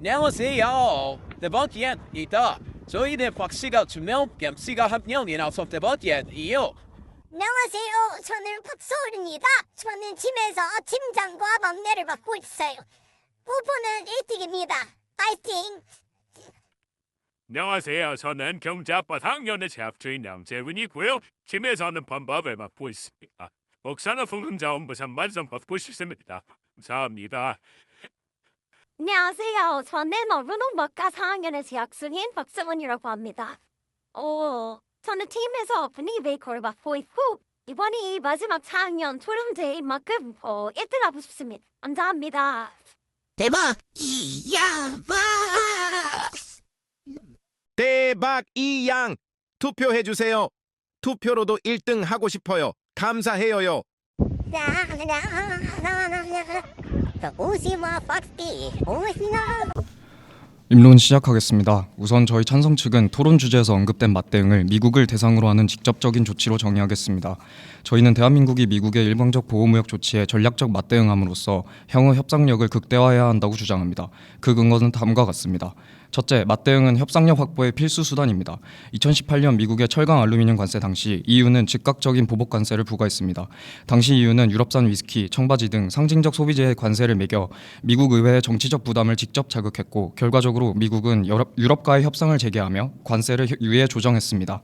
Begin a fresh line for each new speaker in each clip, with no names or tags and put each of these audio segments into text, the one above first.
안녕하세요. 대번째입니다. 저희는 박씨가 2명, MC가 1명이라서 대번째이요.
안녕하세요. 저는 박서울입니다. 저는 팀에서 팀장과 막내를 맡고 있어요. 후보는 1등입니다. 파이팅!
안녕하세요. 저는 경자과 학년의 재학주인 양재훈이고요. 팀에서는 반밥을 맡고 있습니다. 목사는 풍성자원부산 만점 받고 싶습니다. 감사합니다.
안녕하세요. 저는 어른음악과 4학년의 재학생인 박승원이라고 합니다. 저는 팀에서 분위기 메이커를 맡고 있고 이번이 마지막 4학년 토론제인 만큼 1등 하고 싶습니다. 감사합니다.
대박 이야마
대박 이양 투표해 주세요. 투표로도 1등 하고 싶어요. 감사해요요.
오시마 파티 오시나.
입론 시작하겠습니다. 우선 저희 찬성 측은 토론 주제에서 언급된 맞대응을 미국을 대상으로 하는 직접적인 조치로 정의하겠습니다. 저희는 대한민국이 미국의 일방적 보호무역 조치에 전략적 맞대응함으로써 향후 협상력을 극대화해야 한다고 주장합니다. 그 근거는 다음과 같습니다. 첫째, 맞대응은 협상력 확보의 필수 수단입니다. 2018년 미국의 철강 알루미늄 관세 당시 EU는 즉각적인 보복 관세를 부과했습니다. 당시 EU는 유럽산 위스키, 청바지 등 상징적 소비재의 관세를 매겨 미국 의회의 정치적 부담을 직접 자극했고 결과적으로 미국은 유럽과의 협상을 재개하며 관세를 유예 조정했습니다.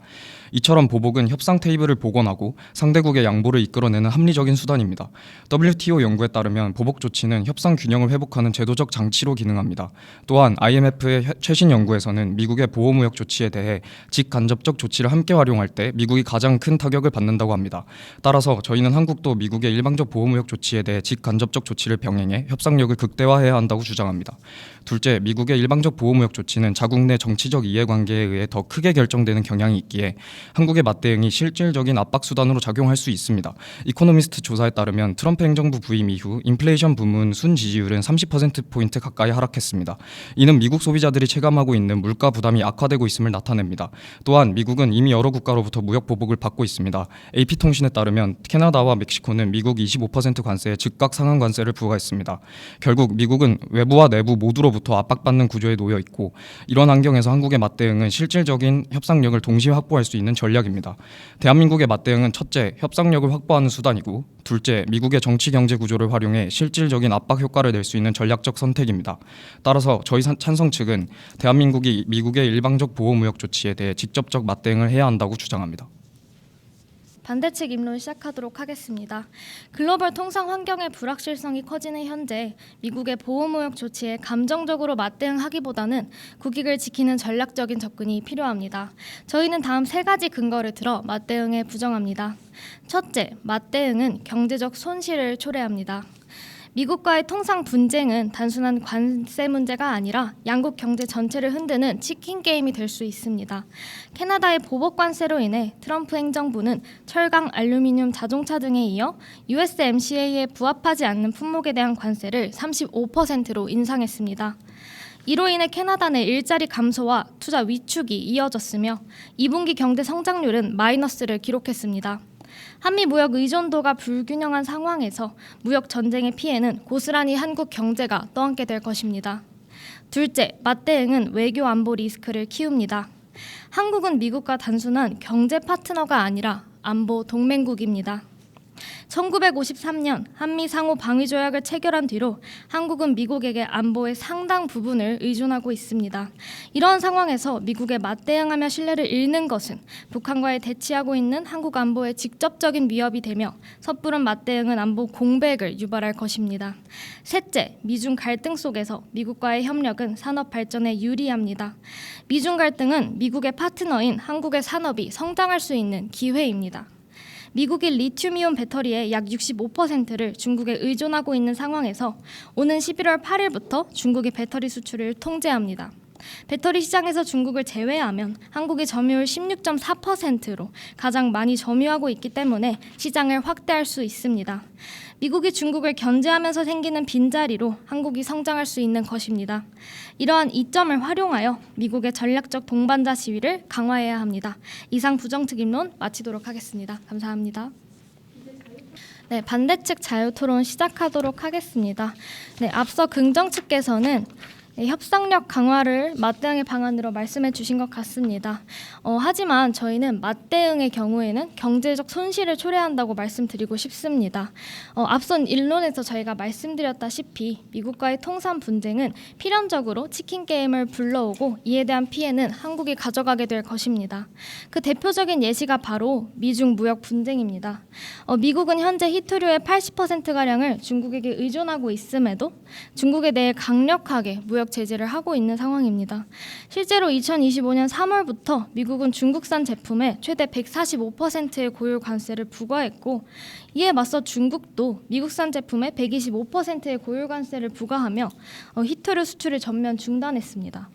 이처럼 보복은 협상 테이블을 복원하고 상대국의 양보를 이끌어내는 합리적인 수단입니다. WTO 연구에 따르면 보복 조치는 협상 균형을 회복하는 제도적 장치로 기능합니다. 또한 IMF의 최신 연구에서는 미국의 보호무역 조치에 대해 직간접적 조치를 함께 활용할 때 미국이 가장 큰 타격을 받는다고 합니다. 따라서 저희는 한국도 미국의 일방적 보호무역 조치에 대해 직간접적 조치를 병행해 협상력을 극대화해야 한다고 주장합니다. 둘째, 미국의 일방적 보호무역 조치는 자국 내 정치적 이해관계에 의해 더 크게 결정되는 경향이 있기에 한국의 맞대응이 실질적인 압박 수단으로 작용할 수 있습니다. 이코노미스트 조사에 따르면 트럼프 행정부 부임 이후 인플레이션 부문 순 지지율은 30%포인트 가까이 하락했습니다. 이는 미국 소비자들이 체감하고 있는 물가 부담이 악화되고 있음을 나타냅니다. 또한 미국은 이미 여러 국가로부터 무역 보복을 받고 있습니다. AP통신에 따르면 캐나다와 멕시코는 미국 25% 관세에 즉각 상한 관세를 부과했습니다. 결국 미국은 외부와 내부 모두로부터 압박받는 구조에 놓여 있고 이런 환경에서 한국의 맞대응은 실질적인 협상력을 동시에 확보할 수 있는 전략입니다. 대한민국의 맞대응은 첫째, 협상력을 확보하는 수단이고 둘째, 미국의 정치 경제 구조를 활용해 실질적인 압박 효과를 낼 수 있는 전략적 선택입니다. 따라서 저희 찬성 측은 대한민국이 미국의 일방적 보호무역 조치에 대해 직접적 맞대응을 해야 한다고 주장합니다.
반대측 입론 시작하도록 하겠습니다. 글로벌 통상 환경의 불확실성이 커지는 현재 미국의 보호무역 조치에 감정적으로 맞대응하기보다는 국익을 지키는 전략적인 접근이 필요합니다. 저희는 다음 3가지 근거를 들어 맞대응에 부정합니다. 첫째, 맞대응은 경제적 손실을 초래합니다. 미국과의 통상 분쟁은 단순한 관세 문제가 아니라 양국 경제 전체를 흔드는 치킨 게임이 될 수 있습니다. 캐나다의 보복 관세로 인해 트럼프 행정부는 철강, 알루미늄, 자동차 등에 이어 USMCA에 부합하지 않는 품목에 대한 관세를 35%로 인상했습니다. 이로 인해 캐나다 내 일자리 감소와 투자 위축이 이어졌으며 2분기 경제 성장률은 마이너스를 기록했습니다. 한미 무역 의존도가 불균형한 상황에서 무역 전쟁의 피해는 고스란히 한국 경제가 떠안게 될 것입니다. 둘째, 맞대응은 외교 안보 리스크를 키웁니다. 한국은 미국과 단순한 경제 파트너가 아니라 안보 동맹국입니다. 1953년 한미 상호 방위 조약을 체결한 뒤로 한국은 미국에게 안보의 상당 부분을 의존하고 있습니다. 이러한 상황에서 미국에 맞대응하며 신뢰를 잃는 것은 북한과의 대치하고 있는 한국 안보에 직접적인 위협이 되며 섣부른 맞대응은 안보 공백을 유발할 것입니다. 셋째, 미중 갈등 속에서 미국과의 협력은 산업 발전에 유리합니다. 미중 갈등은 미국의 파트너인 한국의 산업이 성장할 수 있는 기회입니다. 미국이 리튬이온 배터리의 약 65%를 중국에 의존하고 있는 상황에서 오는 11월 8일부터 중국이 배터리 수출을 통제합니다. 배터리 시장에서 중국을 제외하면 한국이 점유율 16.4%로 가장 많이 점유하고 있기 때문에 시장을 확대할 수 있습니다. 미국이 중국을 견제하면서 생기는 빈자리로 한국이 성장할 수 있는 것입니다. 이러한 이점을 활용하여 미국의 전략적 동반자 지위를 강화해야 합니다. 이상 부정특 입론 마치도록 하겠습니다. 감사합니다. 네, 반대측 자유토론 시작하도록 하겠습니다. 네, 앞서 긍정측께서는 네, 협상력 강화를 맞대응의 방안으로 말씀해 주신 것 같습니다. 하지만 저희는 맞대응의 경우에는 경제적 손실을 초래한다고 말씀드리고 싶습니다. 앞선 일론에서 저희가 말씀드렸다시피 미국과의 통상 분쟁은 필연적으로 치킨 게임을 불러오고 이에 대한 피해는 한국이 가져가게 될 것입니다. 그 대표적인 예시가 바로 미중 무역 분쟁입니다. 미국은 현재 히토류의 80%가량을 중국에게 의존하고 있음에도 중국에 대해 강력하게 무역 제재를 하고 있는 상황입니다. 실제로 2025년 3월부터 미국은 중국산 제품에 최대 145%의 고율 관세를 부과했고 이에 맞서 중국도 미국산 제품에 125%의 고율 관세를 부과하며 히토류 수출을 전면 중단했습니다.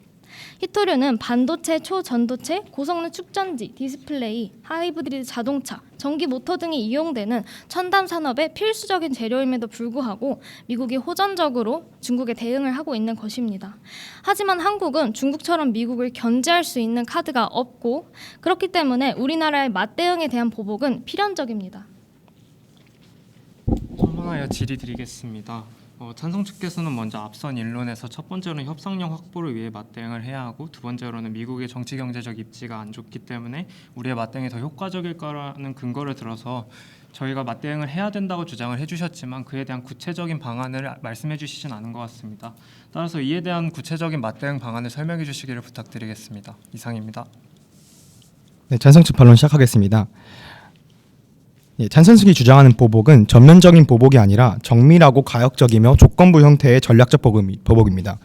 히토류는 반도체, 초전도체, 고성능 축전지, 디스플레이, 하이브리드 자동차, 전기 모터 등이 이용되는 첨단 산업의 필수적인 재료임에도 불구하고 미국이 호전적으로 중국에 대응을 하고 있는 것입니다. 하지만 한국은 중국처럼 미국을 견제할 수 있는 카드가 없고 그렇기 때문에 우리나라의 맞대응에 대한 보복은 필연적입니다.
첨언하여 질의드리겠습니다. 찬성 측께서는 먼저 앞선 일론에서 첫 번째로는 협상력 확보를 위해 맞대응을 해야 하고 두 번째로는 미국의 정치 경제적 입지가 안 좋기 때문에 우리의 맞대응이 더 효과적일 거라는 근거를 들어서 저희가 맞대응을 해야 된다고 주장을 해주셨지만 그에 대한 구체적인 방안을 말씀해 주시진 않은 것 같습니다. 따라서 이에 대한 구체적인 맞대응 방안을 설명해 주시기를 부탁드리겠습니다. 이상입니다.
네, 찬성 측 반론 시작하겠습니다. 찬성 측이 주장하는 보복은 전면적인 보복이 아니라 정밀하고 가역적이며 조건부 형태의 전략적 보복입니다.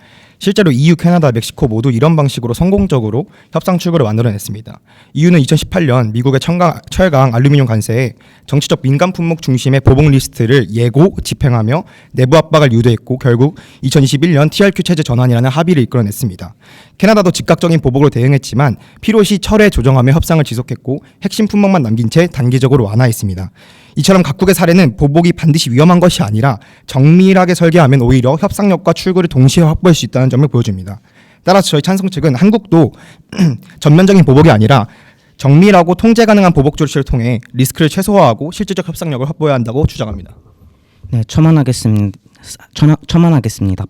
실제로 EU, 캐나다, 멕시코 모두 이런 방식으로 성공적으로 협상 출구를 만들어냈습니다. EU는 2018년 미국의 철강, 알루미늄 관세에 정치적 민감 품목 중심의 보복 리스트를 예고 집행하며 내부 압박을 유도했고 결국 2021년 TRQ 체제 전환이라는 합의를 이끌어냈습니다. 캐나다도 즉각적인 보복으로 대응했지만 필요시 철회 조정하며 협상을 지속했고 핵심 품목만 남긴 채 단기적으로 완화했습니다. 이처럼 각국의 사례는 보복이 반드시 위험한 것이 아니라 정밀하게 설계하면 오히려 협상력과 출구를 동시에 확보할 수 있다는 점을 보여줍니다. 따라서 저희 찬성 측은 한국도 전면적인 보복이 아니라 정밀하고 통제 가능한 보복 조치를 통해 리스크를 최소화하고 실질적 협상력을 확보해야 한다고 주장합니다.
네, 첨언하겠습니다.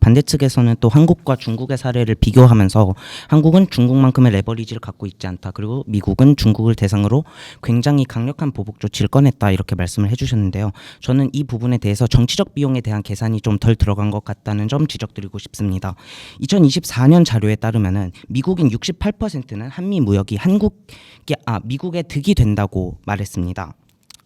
반대 측에서는 또 한국과 중국의 사례를 비교하면서 한국은 중국만큼의 레버리지를 갖고 있지 않다. 그리고 미국은 중국을 대상으로 굉장히 강력한 보복 조치를 꺼냈다. 이렇게 말씀을 해주셨는데요. 저는 이 부분에 대해서 정치적 비용에 대한 계산이 좀 덜 들어간 것 같다는 점 지적드리고 싶습니다. 2024년 자료에 따르면은 미국인 68%는 한미 무역이 미국의 득이 된다고 말했습니다.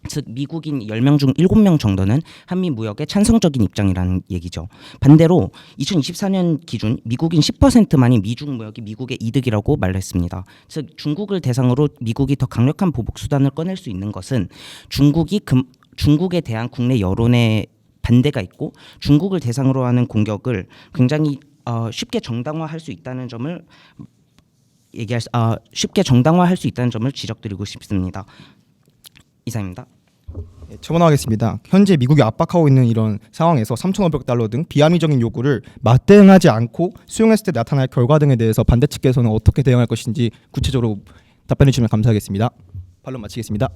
즉 미국인 10명 중 7명 정도는 한미 무역에 찬성적인 입장이라는 얘기죠. 반대로 2024년 기준 미국인 10%만이 미중 무역이 미국의 이득이라고 말했습니다. 즉 중국을 대상으로 미국이 더 강력한 보복 수단을 꺼낼 수 있는 것은 중국에 대한 국내 여론의 반대가 있고 중국을 대상으로 하는 공격을 굉장히 쉽게 정당화할 수 있다는 점을 지적드리고 싶습니다. 이상입니다.
네, 첨언하겠습니다. 현재 미국이 압박하고 있는 이런 상황에서 3,500달러 등 비합리적인 요구를 맞대응하지 않고 수용했을 때 나타날 결과 등에 대해서 반대 측에서는 어떻게 대응할 것인지 구체적으로 답변해 주시면 감사하겠습니다. 반론 마치겠습니다.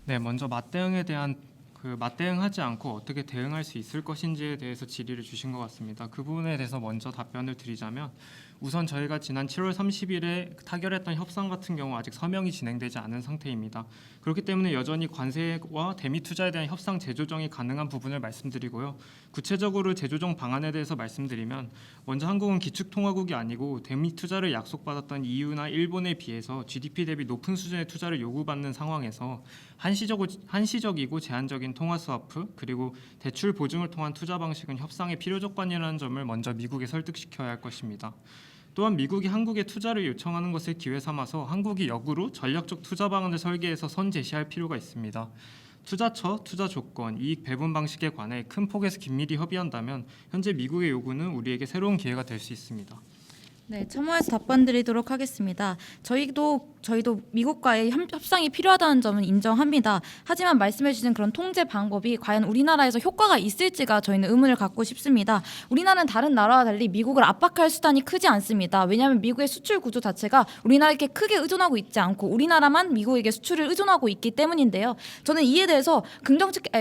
네, 먼저 맞대응에 대한 맞대응하지 않고 어떻게 대응할 수 있을 것인지에 대해서 질의를 주신 것 같습니다. 그 부분에 대해서 먼저 답변을 드리자면 우선 저희가 지난 7월 30일에 타결했던 협상 같은 경우 아직 서명이 진행되지 않은 상태입니다. 그렇기 때문에 여전히 관세와 대미 투자에 대한 협상 재조정이 가능한 부분을 말씀드리고요. 구체적으로 재조정 방안에 대해서 말씀드리면 먼저 한국은 기축통화국이 아니고 대미 투자를 약속받았던 EU나 일본에 비해서 GDP 대비 높은 수준의 투자를 요구받는 상황에서 한시적이고 제한적인 통화 스와프 그리고 대출 보증을 통한 투자 방식은 협상의 필요 조건이라는 점을 먼저 미국에 설득시켜야 할 것입니다. 또한 미국이 한국에 투자를 요청하는 것을 기회 삼아서 한국이 역으로 전략적 투자 방안을 설계해서 선 제시할 필요가 있습니다. 투자처, 투자 조건, 이익 배분 방식에 관해 큰 폭에서 긴밀히 협의한다면 현재 미국의 요구는 우리에게 새로운 기회가 될 수 있습니다.
네, 첨언해서 답변드리도록 하겠습니다. 저희도 미국과의 협상이 필요하다는 점은 인정합니다. 하지만 말씀해주신 그런 통제 방법이 과연 우리나라에서 효과가 있을지가 저희는 의문을 갖고 싶습니다. 우리나라는 다른 나라와 달리 미국을 압박할 수단이 크지 않습니다. 왜냐하면 미국의 수출 구조 자체가 우리나라에게 크게 의존하고 있지 않고 우리나라만 미국에게 수출을 의존하고 있기 때문인데요. 저는 이에 대해서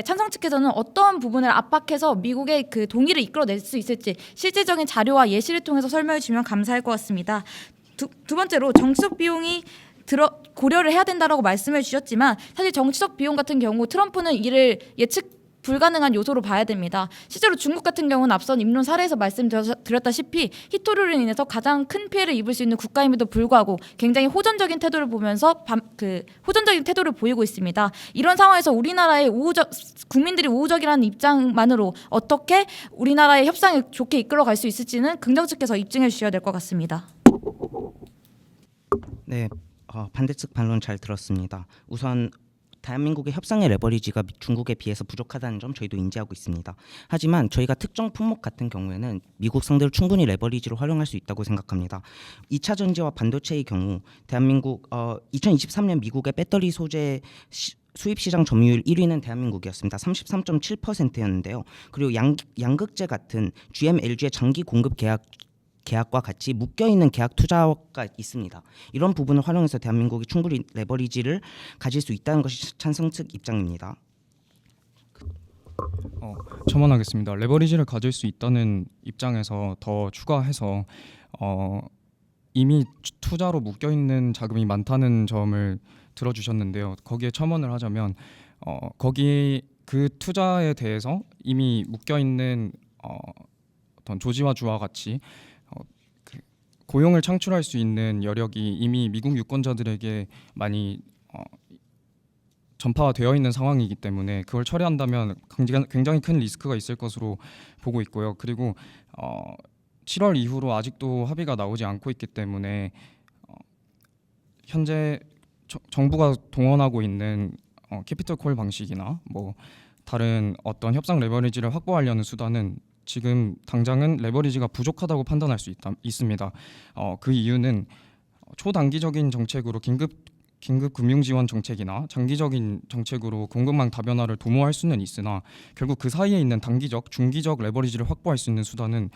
찬성 측에서는 어떠한 부분을 압박해서 미국의 그 동의를 이끌어낼 수 있을지 실질적인 자료와 예시를 통해서 설명해 주면 감사할 것 같습니다. 두 번째로 정치적 비용이 고려를 해야 된다라고 말씀해 주셨지만 사실 정치적 비용 같은 경우 트럼프는 이를 예측 불가능한 요소로 봐야 됩니다. 실제로 중국 같은 경우는 앞선 임론 사례에서 말씀드렸다시피 히토류로 인해서 가장 큰 피해를 입을 수 있는 국가임에도 불구하고 굉장히 호전적인 태도를 보면서 호전적인 태도를 보이고 있습니다. 이런 상황에서 우리나라의 국민들이 우호적이라는 입장만으로 어떻게 우리나라의 협상을 좋게 이끌어갈 수 있을지는 긍정 측에서 입증해 주셔야 될 것 같습니다.
네, 반대 측 반론 잘 들었습니다. 우선 대한민국의 협상의 레버리지가 중국에 비해서 부족하다는 점 저희도 인지하고 있습니다. 하지만 저희가 특정 품목 같은 경우에는 미국 상대로 충분히 레버리지로 활용할 수 있다고 생각합니다. 2차 전지와 반도체의 경우 대한민국 2023년 미국의 배터리 소재 수입 시장 점유율 1위는 대한민국이었습니다. 33.7%였는데요. 그리고 양극재 같은 GM, LG의 장기 공급 계약과 같이 묶여있는 계약 투자가 있습니다. 이런 부분을 활용해서 대한민국이 충분히 레버리지를 가질 수 있다는 것이 찬성 측 입장입니다.
첨언하겠습니다. 레버리지를 가질 수 있다는 입장에서 더 추가해서 이미 투자로 묶여있는 자금이 많다는 점을 들어주셨는데요. 거기에 첨언을 하자면 거기 그 투자에 대해서 이미 묶여있는 어떤 조지와 주와 같이 고용을 창출할 수 있는 여력이 이미 미국 유권자들에게 많이 전파가 되어 있는 상황이기 때문에 그걸 처리한다면 굉장히 큰 리스크가 있을 것으로 보고 있고요. 그리고 7월 이후로 아직도 합의가 나오지 않고 있기 때문에 현재 정부가 동원하고 있는 캐피털 콜 방식이나 뭐 다른 어떤 협상 레버리지를 확보하려는 수단은 지금 당장은 레버리지가 부족하다고 판단할 수 있습니다. 그 이유는 초단기적인 정책으로 긴급 금융 지원 정책이나 장기적인 정책으로 공급망 다변화를 도모할 수는 있으나 결국 그 사이에 있는 단기적, 중기적 레버리지를 확보할 수 있는 수단은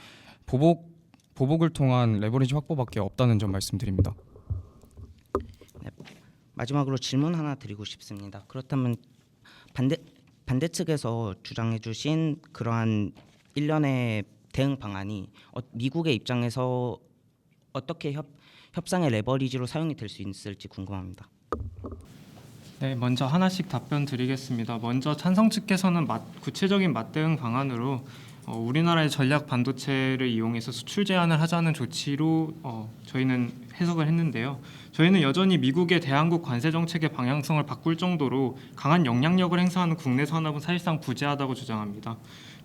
보복을 통한 레버리지 확보밖에 없다는 점 말씀드립니다.
네, 마지막으로 질문 하나 드리고 싶습니다. 그렇다면 반대 측에서 주장해 주신 그러한 일련의 대응 방안이 미국의 입장에서 어떻게 협상의 레버리지로 사용이 될 수 있을지 궁금합니다.
네, 먼저 하나씩 답변 드리겠습니다. 먼저 찬성 측께서는 구체적인 맞대응 방안으로 우리나라의 전략 반도체를 이용해서 수출 제한을 하자는 조치로 저희는 해석을 했는데요. 저희는 여전히 미국의 대한국 관세 정책의 방향성을 바꿀 정도로 강한 영향력을 행사하는 국내 산업은 사실상 부재하다고 주장합니다.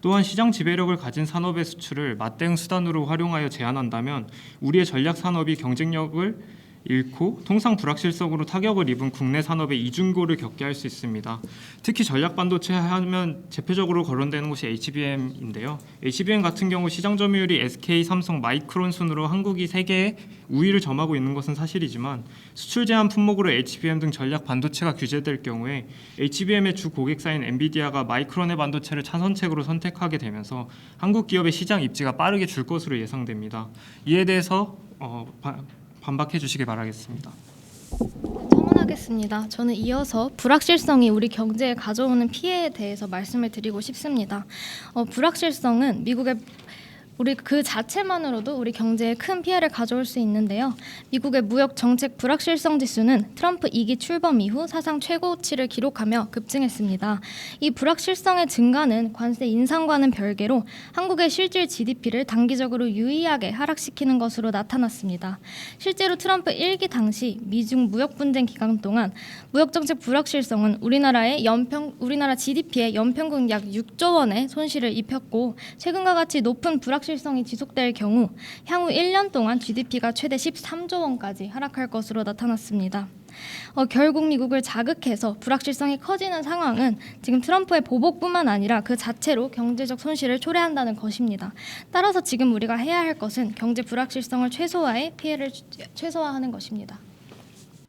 또한 시장 지배력을 가진 산업의 수출을 맞대응 수단으로 활용하여 제한한다면 우리의 전략 산업이 경쟁력을 잃고 통상 불확실성으로 타격을 입은 국내 산업의 이중고를 겪게 할 수 있습니다. 특히 전략 반도체 하면 대표적으로 거론되는 곳이 HBM인데요. HBM 같은 경우 시장 점유율이 SK, 삼성, 마이크론 순으로 한국이 세계에 우위를 점하고 있는 것은 사실이지만 수출 제한 품목으로 HBM 등 전략 반도체가 규제될 경우에 HBM의 주 고객사인 엔비디아가 마이크론의 반도체를 차선책으로 선택하게 되면서 한국 기업의 시장 입지가 빠르게 줄 것으로 예상됩니다. 이에 대해서 반박해 주시기 바라겠습니다.
첨언하겠습니다. 저는 이어서 불확실성이 우리 경제에 가져오는 피해에 대해서 말씀을 드리고 싶습니다. 불확실성은 우리 그 자체만으로도 우리 경제에 큰 피해를 가져올 수 있는데요. 미국의 무역 정책 불확실성 지수는 트럼프 2기 출범 이후 사상 최고치를 기록하며 급증했습니다. 이 불확실성의 증가는 관세 인상과는 별개로 한국의 실질 GDP를 단기적으로 유의하게 하락시키는 것으로 나타났습니다. 실제로 트럼프 1기 당시 미중 무역 분쟁 기간 동안 무역 정책 불확실성은 우리나라 GDP에 연평균 약 6조 원의 손실을 입혔고 최근과 같이 높은 불확실성이 지속될 경우 향후 1년 동안 GDP가 최대 13조 원까지 하락할 것으로 나타났습니다. 결국 미국을 자극해서 불확실성이 커지는 상황은 지금 트럼프의 보복뿐만 아니라 그 자체로 경제적 손실을 초래한다는 것입니다. 따라서 지금 우리가 해야 할 것은 경제 불확실성을 최소화해 피해를 최소화하는 것입니다.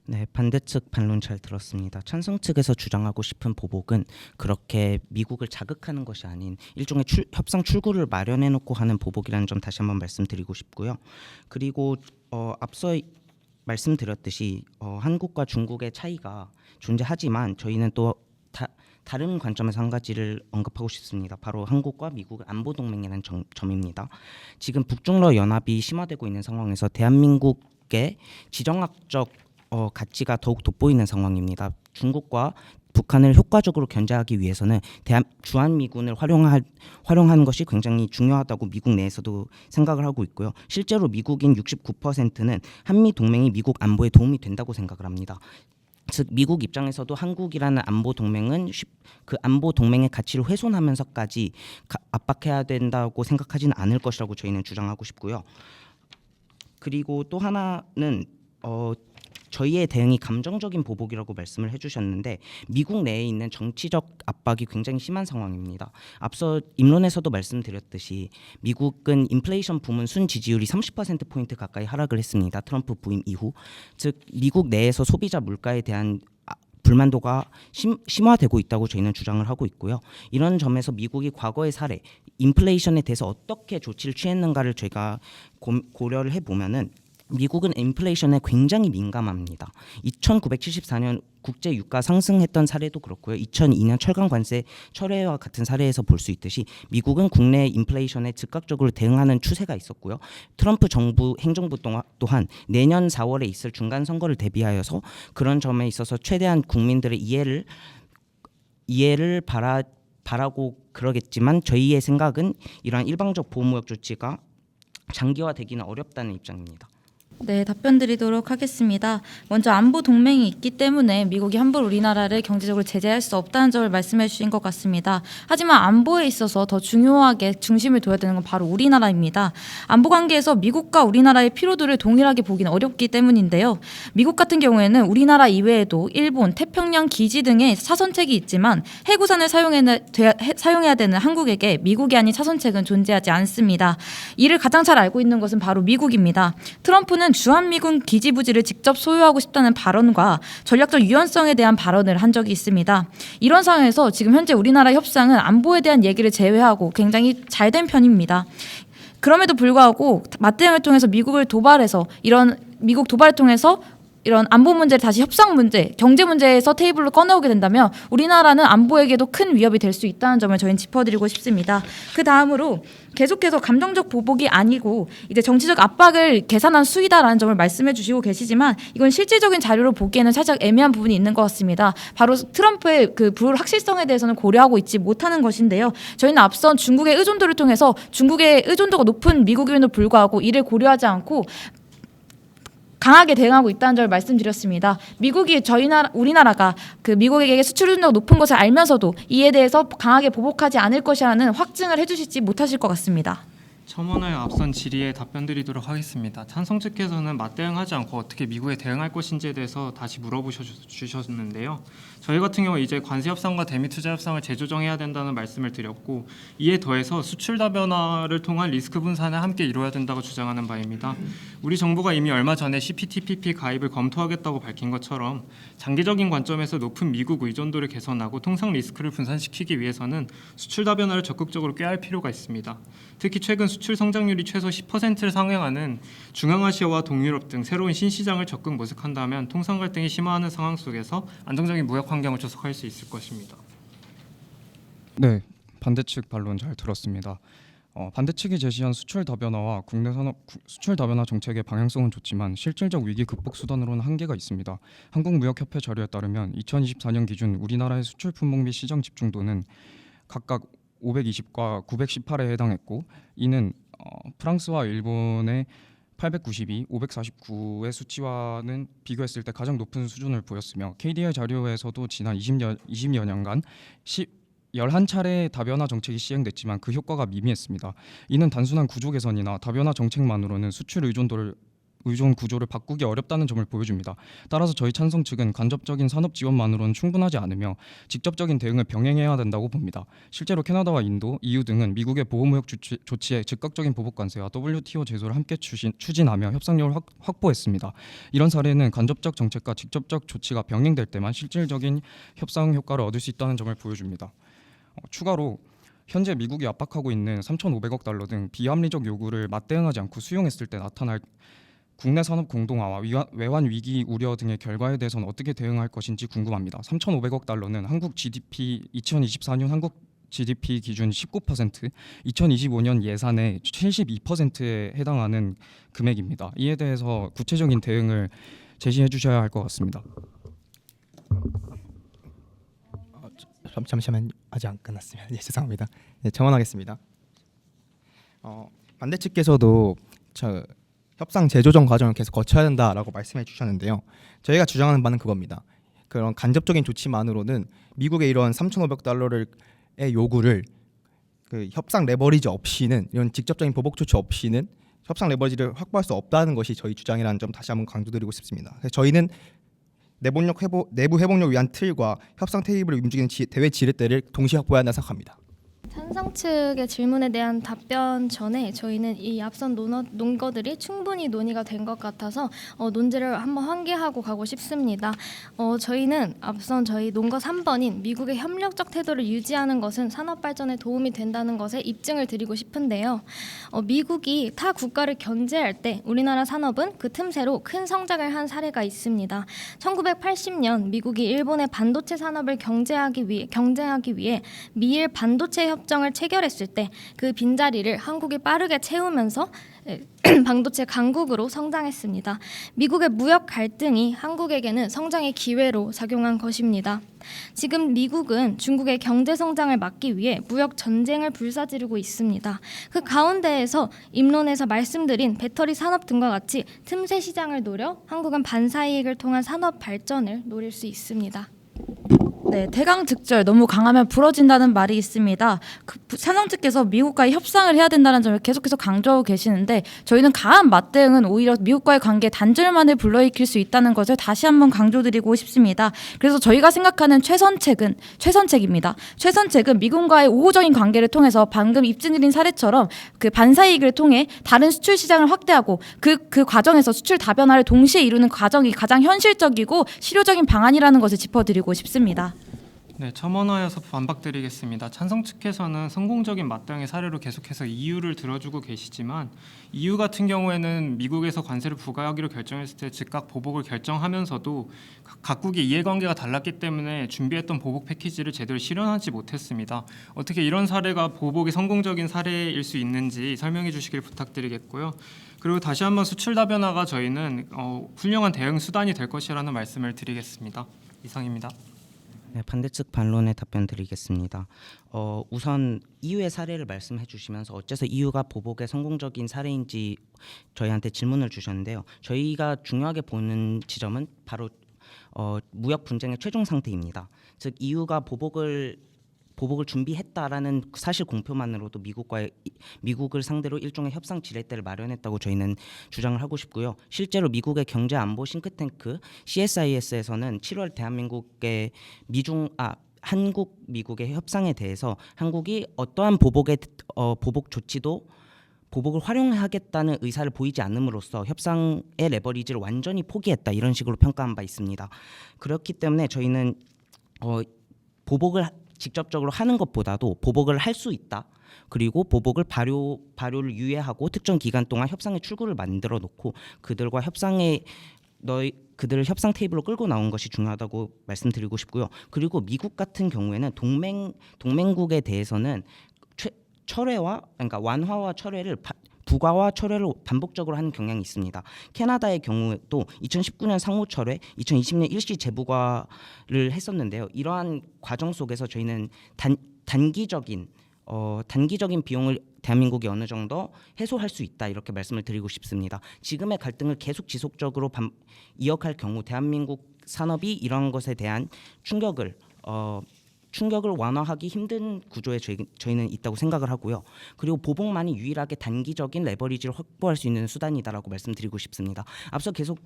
네, 반대측 반론 잘 들었습니다. 찬성 측에서 주장하고 싶은 보복은 그렇게 미국을 자극하는 것이 아닌 일종의 협상 출구를 마련해 놓고 하는 보복이라는 점 다시 한번 말씀드리고 싶고요. 그리고 앞서 말씀드렸듯이 한국과 중국의 차이가 존재하지만 저희는 또 다른 관점에서 한 가지를 언급하고 싶습니다. 바로 한국과 미국의 안보 동맹이라는 점입니다. 지금 북중러 연합이 심화되고 있는 상황에서 대한민국의 지정학적 가치가 더욱 돋보이는 상황입니다. 중국과 북한을 효과적으로 견제하기 위해서는 주한미군을 활용하는 것이 굉장히 중요하다고 미국 내에서도 생각을 하고 있고요. 실제로 미국인 69%는 한미 동맹이 미국 안보에 도움이 된다고 생각을 합니다. 즉 미국 입장에서도 한국이라는 안보 동맹은 그 안보 동맹의 가치를 훼손하면서까지 압박해야 된다고 생각하지는 않을 것이라고 저희는 주장하고 싶고요. 그리고 또 하나는 저희의 대응이 감정적인 보복이라고 말씀을 해주셨는데 미국 내에 있는 정치적 압박이 굉장히 심한 상황입니다. 앞서 입론에서도 말씀드렸듯이 미국은 인플레이션 부문 순 지지율이 30%포인트 가까이 하락을 했습니다. 트럼프 부임 이후. 즉 미국 내에서 소비자 물가에 대한 불만도가 심화되고 있다고 저희는 주장을 하고 있고요. 이런 점에서 미국이 과거의 사례, 인플레이션에 대해서 어떻게 조치를 취했는가를 저희가 고려를 해보면은 미국은 인플레이션에 굉장히 민감합니다. 2974년 국제 유가 상승했던 사례도 그렇고요. 2002년 철강 관세 철회와 같은 사례에서 볼 수 있듯이 미국은 국내 인플레이션에 즉각적으로 대응하는 추세가 있었고요. 트럼프 정부 행정부 또한 내년 4월에 있을 중간 선거를 대비하여서 그런 점에 있어서 최대한 국민들의 이해를 바라고 그러겠지만 저희의 생각은 이러한 일방적 보호무역 조치가 장기화되기는 어렵다는 입장입니다.
네, 답변 드리도록 하겠습니다. 먼저 안보 동맹이 있기 때문에 미국이 함부로 우리나라를 경제적으로 제재할 수 없다는 점을 말씀해 주신 것 같습니다. 하지만 안보에 있어서 더 중요하게 중심을 둬야 되는 건 바로 우리나라입니다. 안보 관계에서 미국과 우리나라의 피로도를 동일하게 보기는 어렵기 때문인데요. 미국 같은 경우에는 우리나라 이외에도 일본, 태평양 기지 등의 차선책이 있지만 해구산을 사용해야 되는 한국에게 미국이 아닌 차선책은 존재하지 않습니다. 이를 가장 잘 알고 있는 것은 바로 미국입니다. 트럼프는 주한미군 기지 부지를 직접 소유하고 싶다는 발언과 전략적 유연성에 대한 발언을 한 적이 있습니다. 이런 상황에서 지금 현재 우리나라 협상은 안보에 대한 얘기를 제외하고 굉장히 잘 된 편입니다. 그럼에도 불구하고 맞대응을 통해서 미국 도발을 통해서 이런 안보 문제를 다시 협상 문제, 경제 문제에서 테이블로 꺼내오게 된다면 우리나라는 안보에게도 큰 위협이 될 수 있다는 점을 저희는 짚어드리고 싶습니다. 그 다음으로 계속해서 감정적 보복이 아니고 이제 정치적 압박을 계산한 수위다라는 점을 말씀해 주시고 계시지만 이건 실질적인 자료로 보기에는 살짝 애매한 부분이 있는 것 같습니다. 바로 트럼프의 그 불확실성에 대해서는 고려하고 있지 못하는 것인데요. 저희는 앞선 중국의 의존도를 통해서 중국의 의존도가 높은 미국임에도 불구하고 이를 고려하지 않고 강하게 대응하고 있다는 점을 말씀드렸습니다. 미국이 우리나라가 그 미국에게 수출 의존도가 높은 것을 알면서도 이에 대해서 강하게 보복하지 않을 것이라는 확증을 해주시지 못하실 것 같습니다.
첨언하여 앞선 질의에 답변드리도록 하겠습니다. 찬성 측에서는 맞대응하지 않고 어떻게 미국에 대응할 것인지에 대해서 다시 물어보셨는데요. 저희 같은 경우 이제 관세 협상과 대미 투자 협상을 재조정해야 된다는 말씀을 드렸고 이에 더해서 수출 다변화를 통한 리스크 분산을 함께 이루어야 된다고 주장하는 바입니다. 우리 정부가 이미 얼마 전에 CPTPP 가입을 검토하겠다고 밝힌 것처럼 장기적인 관점에서 높은 미국 의존도를 개선하고 통상 리스크를 분산시키기 위해서는 수출 다변화를 적극적으로 꾀할 필요가 있습니다. 특히 최근 수출 성장률이 최소 10%를 상회하는 중앙아시아와 동유럽 등 새로운 신시장을 적극 모색한다면 통상 갈등이 심화하는 상황 속에서 안정적인 무역 환경을 조성할 수 있을 것입니다.
네, 반대측 반론 잘 들었습니다. 반대측이 제시한 수출 다변화와 국내 산업 수출 다변화 정책의 방향성은 좋지만 실질적 위기 극복 수단으로는 한계가 있습니다. 한국무역협회 자료에 따르면 2024년 기준 우리나라의 수출 품목 및 시장 집중도는 각각 520과 918에 해당했고 이는 프랑스와 일본의 892, 549의 수치와는 비교했을 때 가장 높은 수준을 보였으며 KDI 자료에서도 지난 20여 년간 11차례 다변화 정책이 시행됐지만 그 효과가 미미했습니다. 이는 단순한 구조 개선이나 다변화 정책만으로는 수출 의존도를 의존 구조를 바꾸기 어렵다는 점을 보여줍니다. 따라서 저희 찬성 측은 간접적인 산업 지원만으로는 충분하지 않으며 직접적인 대응을 병행해야 된다고 봅니다. 실제로 캐나다와 인도, EU 등은 미국의 보호무역 조치에 즉각적인 보복 관세와 WTO 제소를 함께 추진하며 협상력을 확보했습니다. 이런 사례는 간접적 정책과 직접적 조치가 병행될 때만 실질적인 협상 효과를 얻을 수 있다는 점을 보여줍니다. 추가로 현재 미국이 압박하고 있는 3,500억 달러 등 비합리적 요구를 맞대응하지 않고 수용했을 때 나타날 국내 산업 공동화와 외환 위기 우려 등의 결과에 대해서는 어떻게 대응할 것인지 궁금합니다. 3,500억 달러는 한국 GDP 2024년 한국 GDP 기준 19%, 2025년 예산의 72%에 해당하는 금액입니다. 이에 대해서 구체적인 대응을 제시해 주셔야 할 것 같습니다.
잠시만, 아직 안 끝났습니다. 예, 죄송합니다. 네, 첨언하겠습니다. 반대 측께서도 협상 재조정 과정을 계속 거쳐야 된다라고 말씀해 주셨는데요. 저희가 주장하는 바는 그겁니다. 그런 간접적인 조치만으로는 미국의 이런 3,500달러의 요구를 그 협상 레버리지 없이는, 이런 직접적인 보복 조치 없이는 협상 레버리지를 확보할 수 없다는 것이 저희 주장이라는 점 다시 한번 강조드리고 싶습니다. 그래서 저희는 내부 회복력 위한 틀과 협상 테이블을 움직이는 대외 지렛대를 동시에 확보해야 한다 생각합니다.
찬성 측의 질문에 대한 답변 전에 저희는 이 앞선 논거들이 충분히 논의가 된 것 같아서 논제를 한번 환기하고 가고 싶습니다. 저희는 앞선 저희 논거 3번인 미국의 협력적 태도를 유지하는 것은 산업 발전에 도움이 된다는 것에 입증을 드리고 싶은데요. 미국이 타 국가를 견제할 때 우리나라 산업은 그 틈새로 큰 성장을 한 사례가 있습니다. 1980년 미국이 일본의 반도체 산업을 경쟁하기 위해 미일 반도체 협정을 체결했을 때 그 빈자리를 한국이 빠르게 채우면서 반도체 강국으로 성장했습니다. 미국의 무역 갈등이 한국에게는 성장의 기회로 작용한 것입니다. 지금 미국은 중국의 경제 성장을 막기 위해 무역 전쟁을 불사지르고 있습니다. 그 가운데에서 입론에서 말씀드린 배터리 산업 등과 같이 틈새 시장을 노려 한국은 반사이익을 통한 산업 발전을 노릴 수 있습니다.
네, 대강즉절 너무 강하면 부러진다는 말이 있습니다. 찬성 측께서 미국과의 협상을 해야 된다는 점을 계속해서 강조하고 계시는데 저희는 강한 맞대응은 오히려 미국과의 관계 단절만을 불러일으킬 수 있다는 것을 다시 한번 강조드리고 싶습니다. 그래서 저희가 생각하는 최선책입니다. 최선책은 미국과의 우호적인 관계를 통해서 방금 입증드린 사례처럼 그 반사이익을 통해 다른 수출 시장을 확대하고 그 과정에서 수출 다변화를 동시에 이루는 과정이 가장 현실적이고 실효적인 방안이라는 것을 짚어드리고 싶습니다.
네, 첨언하여서 반박드리겠습니다. 찬성 측에서는 성공적인 맞대응의 사례로 계속해서 EU를 들어주고 계시지만 EU 같은 경우에는 미국에서 관세를 부과하기로 결정했을 때 즉각 보복을 결정하면서도 각국의 이해관계가 달랐기 때문에 준비했던 보복 패키지를 제대로 실현하지 못했습니다. 어떻게 이런 사례가 보복이 성공적인 사례일 수 있는지 설명해 주시길 부탁드리겠고요. 그리고 다시 한번 수출 다변화가 저희는 훌륭한 대응 수단이 될 것이라는 말씀을 드리겠습니다. 이상입니다.
네, 반대측 반론에 답변 드리겠습니다. 우선 EU의 사례를 말씀해 주시면서 어째서 EU가 보복의 성공적인 사례인지 저희한테 질문을 주셨는데요. 저희가 중요하게 보는 지점은 바로 무역 분쟁의 최종 상태입니다. 즉 EU가 보복을 준비했다라는 사실 공표만으로도 미국을 상대로 일종의 협상 지렛대를 마련했다고 저희는 주장을 하고 싶고요. 실제로 미국의 경제 안보 싱크탱크 CSIS에서는 7월 대한민국의 한국 미국의 협상에 대해서 한국이 어떠한 보복 조치도 보복을 활용하겠다는 의사를 보이지 않음으로써 협상의 레버리지를 완전히 포기했다, 이런 식으로 평가한 바 있습니다. 그렇기 때문에 저희는 보복을 직접적으로 하는 것보다도 보복을 할 수 있다. 그리고 보복을 발효를 유예하고 특정 기간 동안 협상의 출구를 만들어 놓고 그들을 협상 테이블로 끌고 나온 것이 중요하다고 말씀드리고 싶고요. 그리고 미국 같은 경우에는 동맹국에 대해서는 그러니까 완화와 철회를 부과와 철회를 반복적으로 하는 경향이 있습니다. 캐나다의 경우에도 2019년 상호 철회, 2020년 일시 재부과를 했었는데요. 이러한 과정 속에서 저희는 단기적인 비용을 대한민국이 어느 정도 해소할 수 있다, 이렇게 말씀을 드리고 싶습니다. 지금의 갈등을 계속 지속적으로 이어갈 경우 대한민국 산업이 이러한 것에 대한 충격을 충격을 완화하기 힘든 구조에 저희는 있다고 생각을 하고요. 그리고 보복만이 유일하게 단기적인 레버리지를 확보할 수 있는 수단이다라고 말씀드리고 싶습니다. 앞서 계속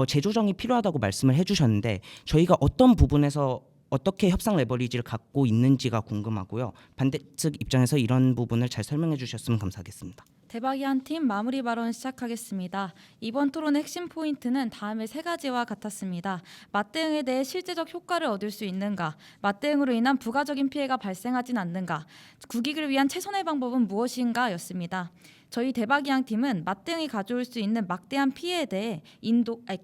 재조정이 필요하다고 말씀을 해주셨는데 저희가 어떤 부분에서 어떻게 협상 레버리지를 갖고 있는지가 궁금하고요. 반대 측 입장에서 이런 부분을 잘 설명해 주셨으면 감사하겠습니다.
대박이한 팀 마무리 발언 시작하겠습니다. 이번 토론의 핵심 포인트는 다음의 3가지와 같았습니다. 맞대응에 대해 실제적 효과를 얻을 수 있는가, 맞대응으로 인한 부가적인 피해가 발생하진 않는가, 국익을 위한 최선의 방법은 무엇인가 였습니다. 저희 대박이양 팀은 맞대응이 가져올 수 있는 막대한 피해에 대해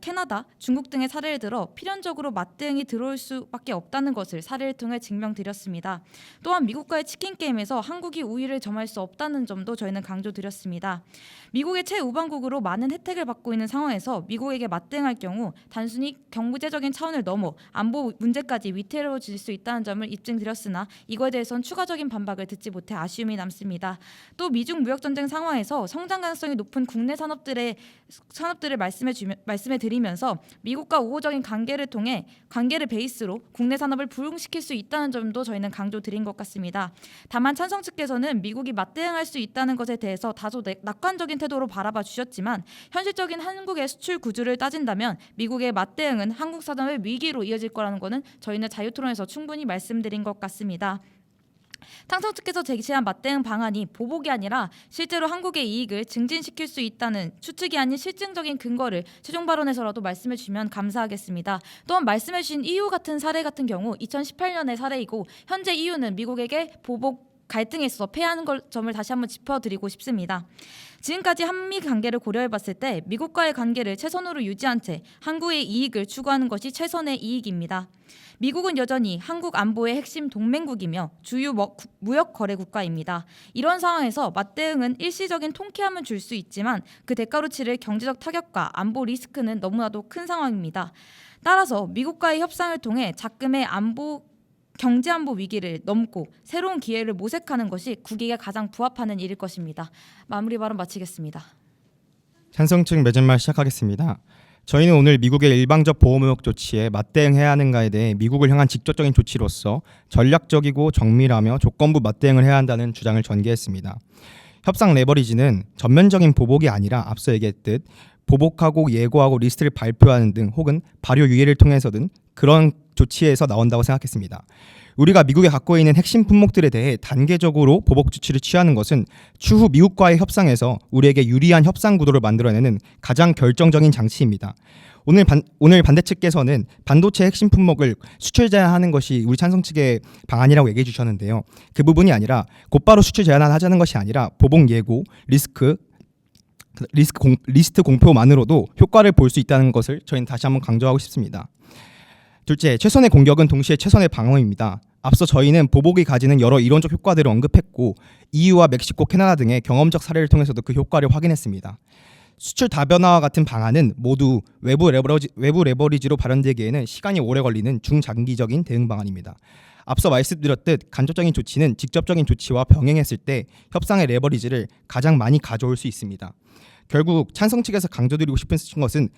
캐나다, 중국 등의 사례를 들어 필연적으로 맞대응이 들어올 수밖에 없다는 것을 사례를 통해 증명드렸습니다. 또한 미국과의 치킨 게임에서 한국이 우위를 점할 수 없다는 점도 저희는 강조드렸습니다. 미국의 최우방국으로 많은 혜택을 받고 있는 상황에서 미국에게 맞대응할 경우 단순히 경제적인 차원을 넘어 안보 문제까지 위태로워질 수 있다는 점을 입증드렸으나 이거에 대해선 추가적인 반박을 듣지 못해 아쉬움이 남습니다. 또 미중 무역전쟁 상황에서 성장 가능성이 높은 국내 산업들을 말씀해 드리면서 미국과 우호적인 관계를 베이스로 국내 산업을 부흥시킬 수 있다는 점도 저희는 강조드린 것 같습니다. 다만 찬성 측께서는 미국이 맞대응할 수 있다는 것에 대해서 다소 낙관적인 태도로 바라봐 주셨지만 현실적인 한국의 수출 구조를 따진다면 미국의 맞대응은 한국 산업의 위기로 이어질 거라는 것은 저희는 자유토론에서 충분히 말씀드린 것 같습니다. 찬성 측께서 제시한 맞대응 방안이 보복이 아니라 실제로 한국의 이익을 증진시킬 수 있다는 추측이 아닌 실증적인 근거를 최종 발언에서라도 말씀해 주시면 감사하겠습니다. 또한 말씀해 주신 EU 같은 사례 같은 경우 2018년의 사례이고 현재 EU는 미국에게 보복 갈등에 있어서 패하는 점을 다시 한번 짚어드리고 싶습니다. 지금까지 한미 관계를 고려해봤을 때 미국과의 관계를 최선으로 유지한 채 한국의 이익을 추구하는 것이 최선의 이익입니다. 미국은 여전히 한국 안보의 핵심 동맹국이며 주요 무역 거래 국가입니다. 이런 상황에서 맞대응은 일시적인 통쾌함은 줄 수 있지만 그 대가로 치를 경제적 타격과 안보 리스크는 너무나도 큰 상황입니다. 따라서 미국과의 협상을 통해 작금의 경제안보 위기를 넘고 새로운 기회를 모색하는 것이 국익에 가장 부합하는 일일 것입니다. 마무리 발언 마치겠습니다.
찬성 측 맺은말 시작하겠습니다. 저희는 오늘 미국의 일방적 보호무역 조치에 맞대응해야 하는가에 대해 미국을 향한 직접적인 조치로서 전략적이고 정밀하며 조건부 맞대응을 해야 한다는 주장을 전개했습니다. 협상 레버리지는 전면적인 보복이 아니라 앞서 얘기했듯 보복하고 예고하고 리스트를 발표하는 등 혹은 발효 유예를 통해서든 그런 조치에서 나온다고 생각했습니다. 우리가 미국에 갖고 있는 핵심 품목들에 대해 단계적으로 보복 조치를 취하는 것은 추후 미국과의 협상에서 우리에게 유리한 협상 구도를 만들어내는 가장 결정적인 장치입니다. 오늘 반대 측께서는 반도체 핵심 품목을 수출 제한하는 것이 우리 찬성 측의 방안이라고 얘기해 주셨는데요. 그 부분이 아니라 곧바로 수출 제한을 하자는 것이 아니라 보복 예고, 리스트 공표만으로도 효과를 볼 수 있다는 것을 저희는 다시 한번 강조하고 싶습니다. 둘째, 최선의 공격은 동시에 최선의 방어입니다. 앞서 저희는 보복이 가지는 여러 이론적 효과들을 언급했고 EU와 멕시코, 캐나다 등의 경험적 사례를 통해서도 그 효과를 확인했습니다. 수출 다변화와 같은 방안은 모두 외부 레버리지로 발현되기에는 시간이 오래 걸리는 중장기적인 대응 방안입니다. 앞서 말씀드렸듯 간접적인 조치는 직접적인 조치와 병행했을 때 협상의 레버리지를 가장 많이 가져올 수 있습니다. 결국 찬성 측에서 강조드리고 싶은 것은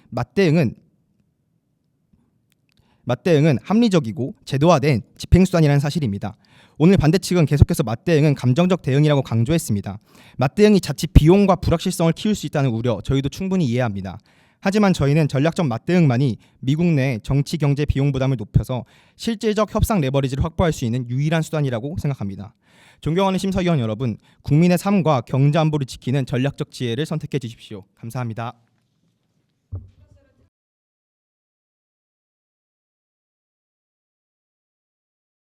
맞대응은 합리적이고 제도화된 집행수단이라는 사실입니다. 오늘 반대 측은 계속해서 맞대응은 감정적 대응이라고 강조했습니다. 맞대응이 자칫 비용과 불확실성을 키울 수 있다는 우려 저희도 충분히 이해합니다. 하지만 저희는 전략적 맞대응만이 미국 내 정치 경제 비용 부담을 높여서 실질적 협상 레버리지를 확보할 수 있는 유일한 수단이라고 생각합니다. 존경하는 심사위원 여러분, 국민의 삶과 경제 안보를 지키는 전략적 지혜를 선택해 주십시오. 감사합니다.